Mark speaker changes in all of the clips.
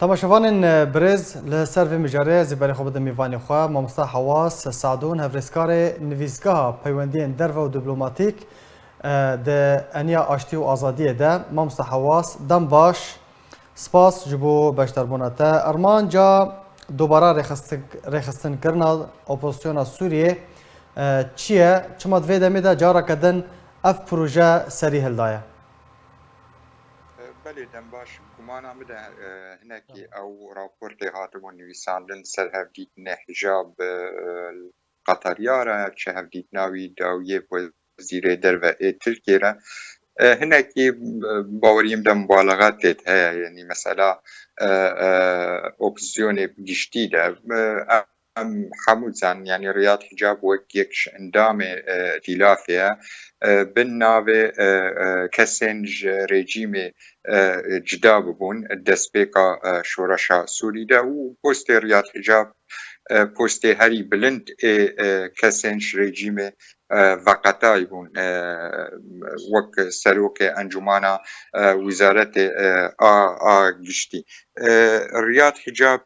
Speaker 1: تماشاوان برز لسر و مجاره زباله خوب دمیوانی خواه مامستا حواس سعدون هفرسکار نویزگاه پیوندین در و دیپلماتیک ده انیا آشتی و آزادی ده مامستا حواس دم باش سپاس جبو بشتربونته ارمان جا دوباره رخصتن کرنا اپوزیسیون سوریه چیه چما دوی دمیده جارا کدن اف پروژه سری هلدایه
Speaker 2: بله دنباش گمانم بده هناکی او راپورتی هاتمون نویساندن سر هفدیت حجاب قطریاره چه هفدیت ناوی داویه وزیر در و ترکیه را هناکی باوریم ده مبالغات تیت هیا یعنی مثلا اپوزیسیون گشتی ده ام حمود زن يعني رياض حجاب وك يكش اندام ائتلافيا بالناوي كسنج ريجيم جداب بون الدسبيقة شورشا سوري دا وبوست رياض حجاب پۆستێ هەری بلند کەسێنش ڕێژیمێ ڤەقەتای بوون وەک سەرۆکێ ئەنجومانە ویزارەتێ گشتی ریاد حجاب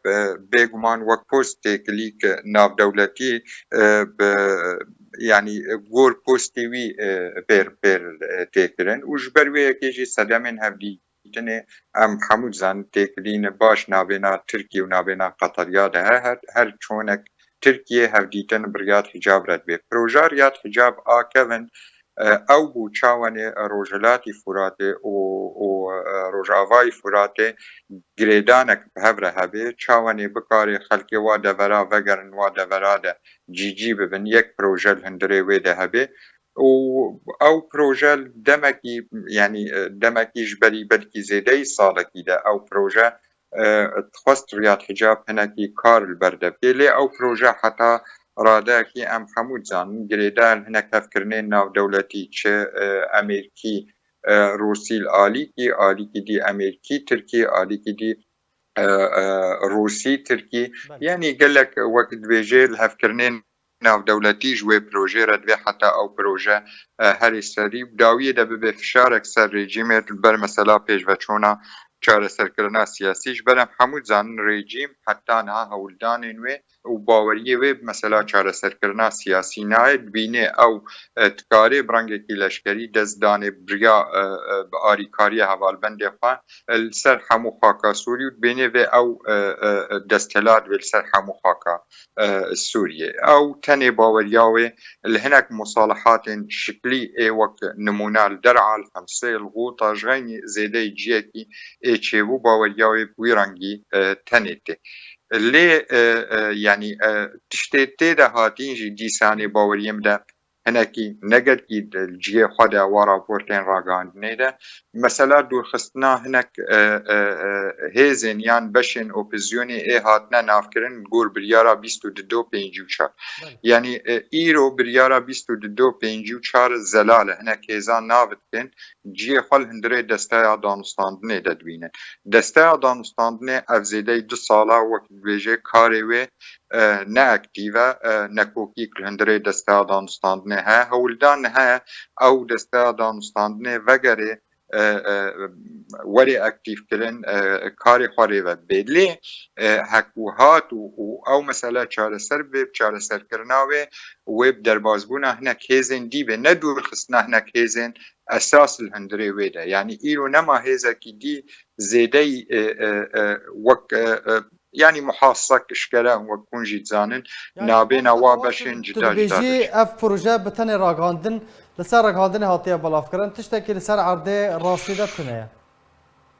Speaker 2: بێگومان وەک پۆستێکلیک ناودەولەتی یعنی گۆر پۆستی وی پێر تێکردن و ji ber wê yekê jî sedemên hevdîtinê em hemû zan têkilîn baş navêna Tirkiye û navêna Qetariya de her çonek Tirkiye hevdîtin bi Riyad Hicab re dibê. Proja Riyad Hicab a kevin ew bû çawanê Rojhilatê Furatê û Rojavayê Furatê girêdanek bi hev re hebe çawanê bikarê xelkê wa devera vegerin wa devera de cîcî bibin yek proje li hundirê wê de hebe û ew proje demekî yani demekî ji berî belkî zêdeyî salekî de ew proje dixwest Riyad Hicab hinekî kar li ber de bikê lê ew proje heta radeyekî em hemû dizanin girêdayên hinek hevkirinên navdewletî çi Amerîkî Rûsî alîkî alîkî dî Amerîkî Tirkî alîkî dî Rûsî Tirkî yani gelek wek dibêje li hevkirinên navdewletî ji wê projê re divê heta ew proje herî serî dawiyê de bibe fişarek ser rejîmê li ber mesela pêşveçûna çareserkirina siyasî ji ber em hemû dizanin rejîm heta niha hewildanên wê û baweriyê wê mesela çareserkirina siyasî nayê dibînê ew dikarê bi rengekî leşkerî dest danê biriya bi alîkariya hevalbendê xwe li ser hemû xaka Sûrî û dibînê vê ew desthilat dibe li ser hemû xaka Sûriyê. Ew tenê baweriya wê li hinek musalahatên şiklî ê wek nimûna li derha li Xemsê li Ghûta ji xeynî zêdeyî ciyekî ê çêbû baweriya wê bi wî rengî tenê tê. Lê yani tiştê tê de hatîn jî dîsanê baweriyê min de hinekî negelkî ciyê xwe de wa raportên ragihandinê de mesela dûrxistina hinek hêzên yan beşên opozîsyonê ê hatine navkirin gor biryara 22 pêncî û çar. Yani îro biryara 22 pêncî û çar zelal e hinek hêzan nav dikin ciyê xwe li hundirê desteya danûstandinê de dibînin. Desteya danûstandinê ev zêdeyî 2 sala wek dibêje karê wê neaktîv e nekokîk li hundirê desteya danûstandinê heye hewildan heye ew desteya danûstandinê vegerê werê aktivkirin karê xwe rê vedibe lê hekûhat û ew mesela çareser bê çareserkirina wê wê bi derbasbûna hinek hêzên dî ne dûrxistina hinek hêzên esas li hundirê wê de yani îro nema hêzekî dî zêdeyî wek yani muhassak işkere wek hûn jî dizanin navbêna wa beşên cida cida
Speaker 1: ev proje bi tenê ragihandin li ser ragihandinê hatiye belavkirin tiştekî li ser erdê rastî de tune ye.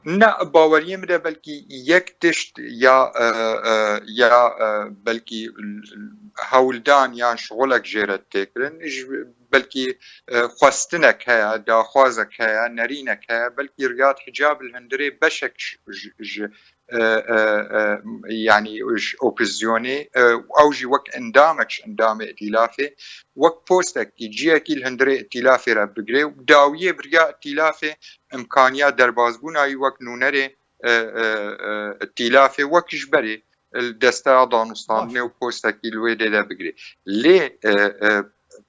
Speaker 2: Ne baweriyê min de belkî yek tişt ya belkî hewildan yan şixolek jê re têkirin belkî xwestinek heye daxwazek heye nerînek heye belkî Riyad Hicab li hundirê beşek ji yani opozîsyonê ew jî wek endamek ji endamê îtilafê wek postekî ciyekî li hundirê îtilafê re bigire û dawiyê biriya îtilafê imkaniya derbasbûna wî wek nûnerê îtilafê wek ji berê desteya danûstandinê û postekî li wê de de bigire. Lê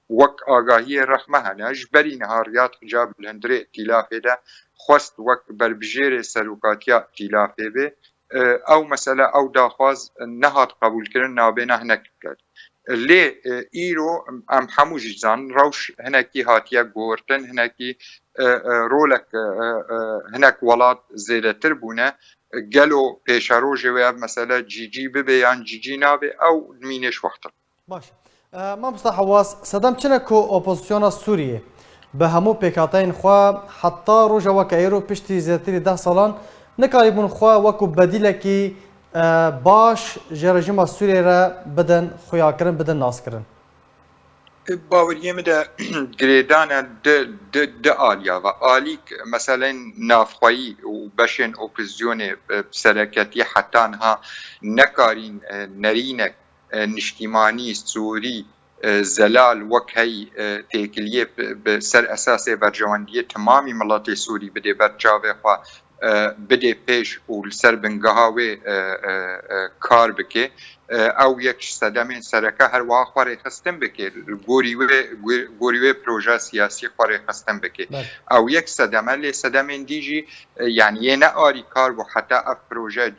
Speaker 2: wek agahiyê rexme hene ji berî niha Riyad Hicab li hundirê îtilafê de xwest wek berbijêrê serokatiya îtilafê bê او مثلا او داخواز نهات قبول کردن نابینا هنک کرد لێ ئیرۆ ئەم هەموو ژان ڕەوش هەنێکی هاتیە گۆرتن هەنێکی ڕۆلێک هەنێک وڵات زێدەتر بوونە گەلۆ پێشەڕۆژێوەیە مەسەلە جیجی ببێ یان جیجی نابێ ئەو مینێش وەختە
Speaker 1: باش مامۆستا حەواس سەدەم چنە کۆ ئۆپۆزیسیۆنە سووریە بە هەموو پێکاتین خوا حتا ڕۆژەوە کە ئێرۆ پشتی زیاتری 10 ساڵان نەکاری بوون خوا وەکو بەدیلێکی باش ji rejima Sûriyê re bidin xuyakirin bidin naskirin.
Speaker 2: باوریه مده گریدانه ده آلیا و آلیک مثلا نافخوایی و بشن اپوزیون سرکتی حتی انها نکارین نرینک نشتیمانی سوری زلال وکی تیکلیه بسر اساس برجواندیه تمامی ملت سوری بده برجاوه خواه بده پیش و سر بنگاهاوی کار بکه او یک صدمین سرکه هر واقع خواره خستن بکه گوریوی پروژه سیاسی خواره خستن بکه او یک صدمه لی صدمین دیجی یعنی یه نه آری کار و حتی اف پروژه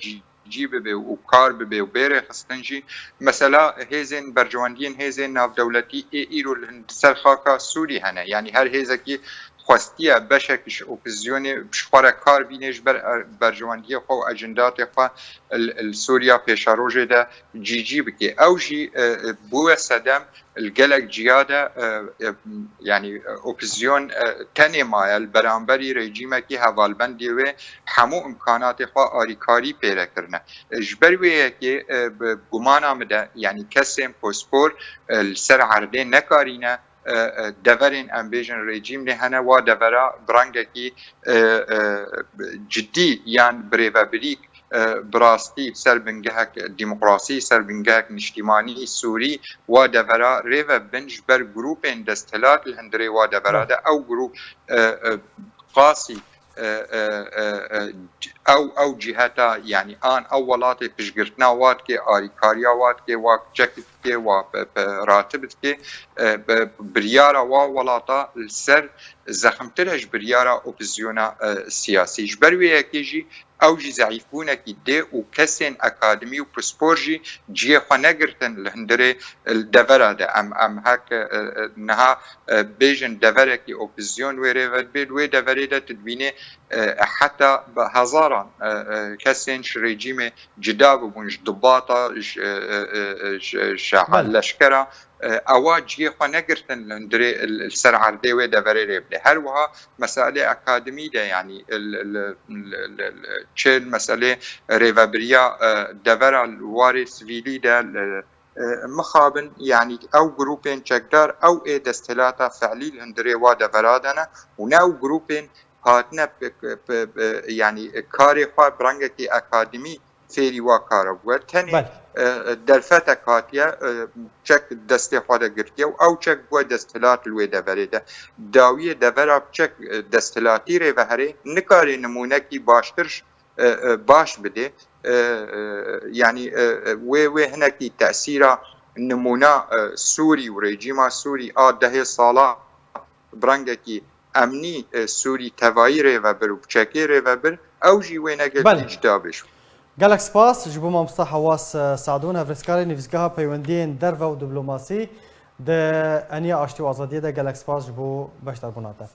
Speaker 2: جی ببه و کار ببه و بیره خستن جی مثلا هیزن برجواندین هیزن ناف دولتی ایرو سر خاکا سوری هنه یعنی هر هیزکی خواستیه بشکش اپوزیونی بشخوره کار بینش برجواندی خو و اجندات خو سوریا پیشاروجه ده جی بکی او جی بوه صدم الگلک جیاده یعنی اپوزیون تنی مایل برانبری رژیمه که حوالبندی و همو امکانات خو آریکاری پیره کرنه جبرویه که گمان آمده یعنی کسی پاسپور سر عرده نکارینه دەڤەرێن ئەمبێژن ڕێجیم لێ هەنە وا دەڤەرە برانگێکی جدی یان برێڤەبریک براستی سەر بنگەهەک دیموکراسی سەر بنگەهەک نیشتیمانی سووری وا دەڤەرە رێڤە بنج بەر گروپێن دەستهلات لە هەندرێ وا دەڤەرادە ئەو گروپ قاسی او جهتا يعني آن او ولاتي پشگرتنا وات که آریکاریا وات که وا چکت که وا راتبت که بریارا وا ولاتا سر زخمترش بریارا اپوزیونا سیاسی جبروی یکیجی او جی ضعیف بونه کی ده و کسین اکادمی و پسپورجی جیه خوا نگرتن لهندره الدوره ده ام هک نها بیجن دوره کی اپوزیون ویره ود بید وی دوره ده تدبینه حتی هزاران کسین رژیم جدا ببونج دباطا شعال لشکره اواجی خو نگرتن لندری السر عرده و دوره ریبله هر وها مسائل اکادمی ده یعنی چل مسئله ریوبریا دوره الواری سویلی ده مخابن يعني او جروبين چکدار او ای دستلاتا فعلی لندری و دورادنه و نو جروبين هاتنه يعني کاری خواه برنگه که اکادمی فێری وا کارە بووە تەنێ دەرفەتە کاتیە چەک دەستی خوا دەگرتیە و ئەو چەک بووە دەستهلات لێ دەبەرێتە داویە دەبەرە چەک دەستهلاتی ڕێڤەهەرێ نکارێ نمونەکی باشترش باش بدێ یعنی وێ هەنێکی تەسیرە نمونە سووری و ڕێجیما سووری ئا دەهێ ساڵە برەنگێکی ئەمنی سووری تەڤایی ڕێڤەبر و بچەکەی ڕێڤەبر ئەو ژی وێ نەگەتی جدا بێش
Speaker 1: گەلک سپاس ji bo mamosta Hewas Sadûn hevrizkarê nivîzgeha peywendiyên derve û diplomasî di eniya aştî û azadiyê de gelek spas ji bo beşdarbûna te.